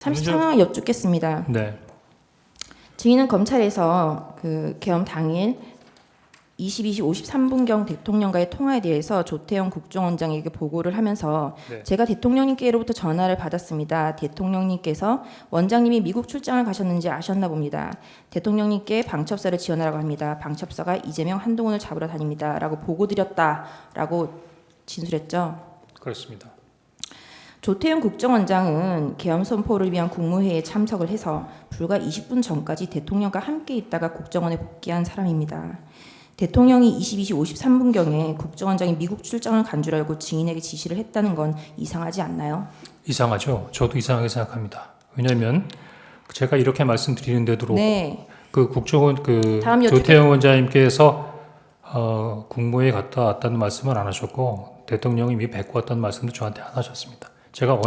잠시 상황을 여쭙겠습니다. 네. 증인은 검찰에서 그 계엄 당일 22시 53분경 대통령과의 통화에 대해서 조태영 국정원장에게 보고를 하면서 네. 제가 대통령님께로부터 전화를 받았습니다. 대통령님께서 원장님이 미국 출장을 가셨는지 아셨나 봅니다. 대통령님께 방첩사를 지원하라고 합니다. 방첩사가 이재명 한동훈을 잡으러 다닙니다. 라고 보고드렸다라고 진술했죠. 그렇습니다. 조태영 국정원장은 계엄 선포를 위한 국무회의에 참석을 해서 불과 20분 전까지 대통령과 함께 있다가 국정원에 복귀한 사람입니다. 대통령이 22시 53분경에 국정원장이 미국 출장을 간 줄 알고 증인에게 지시를 했다는 건 이상하지 않나요? 이상하죠. 저도 이상하게 생각합니다. 왜냐하면 제가 이렇게 말씀드리는데도 네. 그 국정원 다음 조태영 원장님께서 국무회에 갔다 왔다는 말씀을 안 하셨고 대통령이 이미 뵙고 왔다는 말씀도 저한테 안 하셨습니다. 제가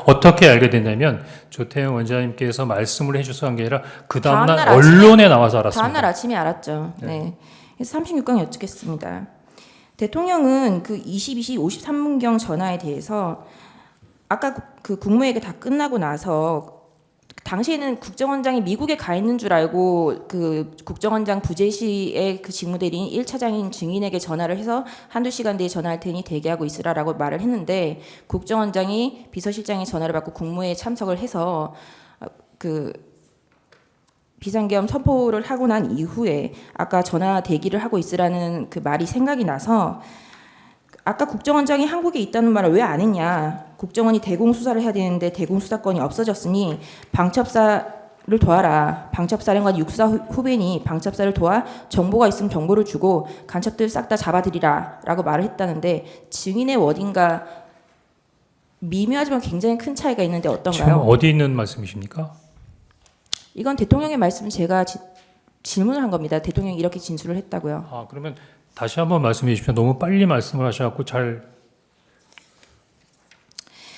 어떻게 알게 됐냐면 조태영 원장님께서 말씀을 해주셔서 한 게 아니라 그 다음날 언론에 나와서 알았습니다. 다음날 아침에 알았죠. 네. 그래서 36강 여쭙겠습니다. 대통령은 그 22시 53분경 전화에 대해서 아까 그 국무회의가 다 끝나고 나서 당시에는 국정원장이 미국에 가 있는 줄 알고 그 국정원장 부재시의 그 직무대리인 1차장인 증인에게 전화를 해서 한두 시간 뒤에 전화할 테니 대기하고 있으라라고 말을 했는데 국정원장이 비서실장의 전화를 받고 국무회의에 참석을 해서 그 비상계엄 선포를 하고 난 이후에 아까 전화 대기를 하고 있으라는 그 말이 생각이 나서 아까 국정원장이 한국에 있다는 말을 왜 안 했냐. 국정원이 대공수사를 해야 되는데 대공수사권이 없어졌으니 방첩사를 도와라. 방첩사령관 육사 후배니 방첩사를 도와 정보가 있으면 정보를 주고 간첩들 싹 다 잡아들이라 라고 말을 했다는데 증인의 워딩과 미묘하지만 굉장히 큰 차이가 있는데 어떤가요? 지금 어디 있는 말씀이십니까? 이건 대통령의 말씀을 제가 질문을 한 겁니다. 대통령이 이렇게 진술을 했다고요. 그러면 다시 한번 말씀해 주십시오. 너무 빨리 말씀을 하셔서 잘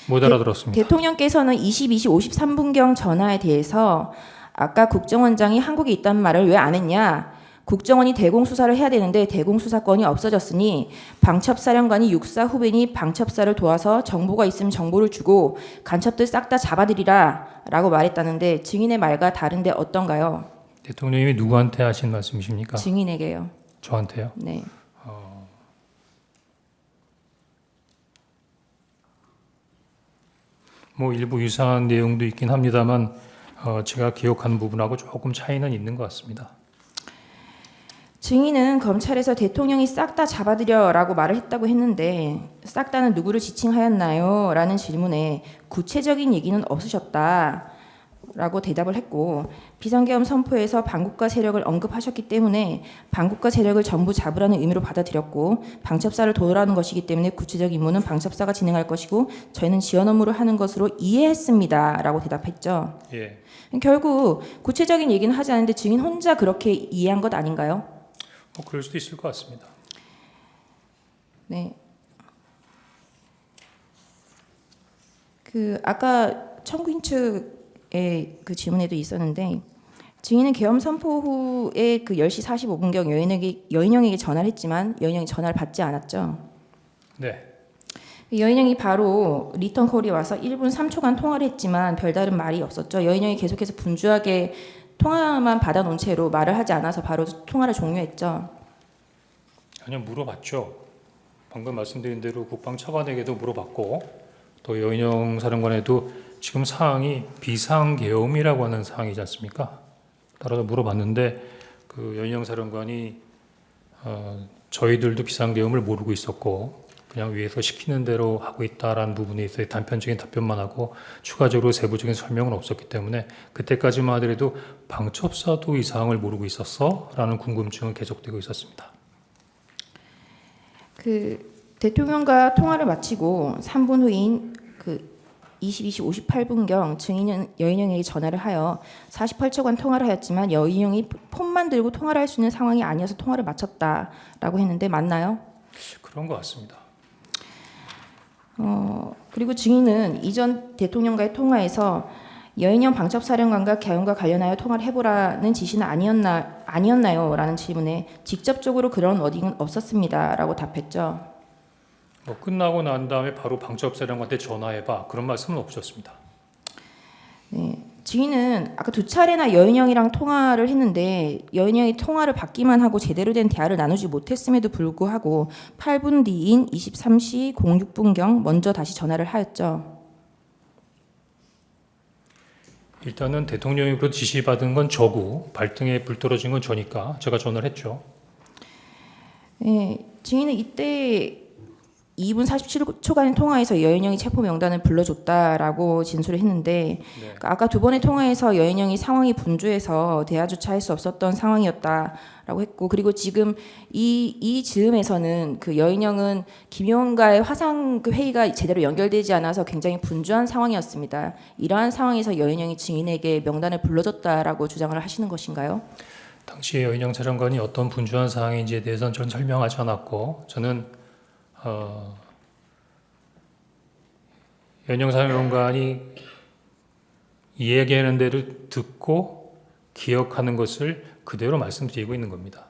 못 알아들었습니다. 대통령께서는 22시 53분경 전화에 대해서 아까 국정원장이 한국에 있다는 말을 왜 안 했냐. 국정원이 대공수사를 해야 되는데 대공수사권이 없어졌으니 방첩사령관이 육사 후배니 방첩사를 도와서 정보가 있으면 정보를 주고 간첩들 싹 다 잡아들이라 라고 말했다는데 증인의 말과 다른데 어떤가요? 대통령이 누구한테 하신 말씀이십니까? 증인에게요. 저한테요? 네. 뭐 일부 유사한 내용도 있긴 합니다만 제가 기억하는 부분하고 조금 차이는 있는 것 같습니다. 증인은 검찰에서 대통령이 싹 다 잡아들여라고 말을 했다고 했는데 싹 다는 누구를 지칭하였나요? 라는 질문에 구체적인 얘기는 없으셨다라고 대답을 했고 비상계엄 선포에서 반국가 세력을 언급하셨기 때문에 반국가 세력을 전부 잡으라는 의미로 받아들였고 방첩사를 도우라는 것이기 때문에 구체적 임무는 방첩사가 진행할 것이고 저희는 지원 업무를 하는 것으로 이해했습니다라고 대답했죠. 예. 결국 구체적인 얘기는 하지 않는데 증인 혼자 그렇게 이해한 것 아닌가요? 그럴 수도 있을 것 같습니다. 네. 그 아까 청구인 측의 그 질문에도 있었는데 증인은 계엄 선포 후에 그 10시 45분경 여인영에게 전화를 했지만 여인영이 전화를 받지 않았죠. 네. 여인영이 바로 리턴 콜이 와서 1분 3초간 통화를 했지만 별다른 말이 없었죠. 여인영이 계속해서 분주하게 통화만 받아놓은 채로 말을 하지 않아서 바로 통화를 종료했죠. 아니요, 물어봤죠. 방금 말씀드린 대로 국방차관에게도 물어봤고 또 여인영 사령관에도 지금 사항이 비상계엄이라고 하는 사항이지 않습니까? 따라서 물어봤는데 그 여인영 사령관이 저희들도 비상계엄을 모르고 있었고 그냥 위에서 시키는 대로 하고 있다라는 부분에 있어서 단편적인 답변만 하고 추가적으로 세부적인 설명은 없었기 때문에 그때까지만 하더라도 방첩사도 이 사항을 모르고 있었어? 라는 궁금증은 계속되고 있었습니다. 그 대통령과 통화를 마치고 3분 후인 그 22시 58분경 증인은 여인영에게 전화를 하여 48초간 통화를 하였지만 여인영이 폰만 들고 통화를 할 수 있는 상황이 아니어서 통화를 마쳤다라고 했는데 맞나요? 그런 것 같습니다. 그리고 증인은 이전 대통령과의 통화에서 여인영 방첩사령관과 계엄과 관련하여 통화를 해보라는 지시는 아니었나요? 라는 질문에 직접적으로 그런 워딩은 없었습니다. 라고 답했죠. 끝나고 난 다음에 바로 방첩사령관한테 전화해봐. 그런 말씀은 없으셨습니다. 증인은 아까 2차례나 여인영이랑 통화를 했는데 여인영이 통화를 받기만 하고 제대로 된 대화를 나누지 못했음에도 불구하고 8분 뒤인 23시 06분경 먼저 다시 전화를 하였죠. 일단은 대통령으로 지시받은 건 저고 발등에 불 떨어진 건 저니까 제가 전화를 했죠. 네, 증인은 이때 2분 47초간의 통화에서 여인영이 체포 명단을 불러줬다라고 진술을 했는데 그러니까 아까 2번의 통화에서 여인영이 상황이 분주해서 대화조차 할 수 없었던 상황이었다라고 했고 그리고 지금 이 즈음에서는 그 여인영은 김용원과의 화상 그 회의가 제대로 연결되지 않아서 굉장히 분주한 상황이었습니다. 이러한 상황에서 여인영이 증인에게 명단을 불러줬다라고 주장을 하시는 것인가요? 당시 여인영 차장관이 어떤 분주한 상황인지에 대해서는 저는 설명하지 않았고 저는 여인영 사령관이 이야기하는 대로 듣고 기억하는 것을 그대로 말씀드리고 있는 겁니다.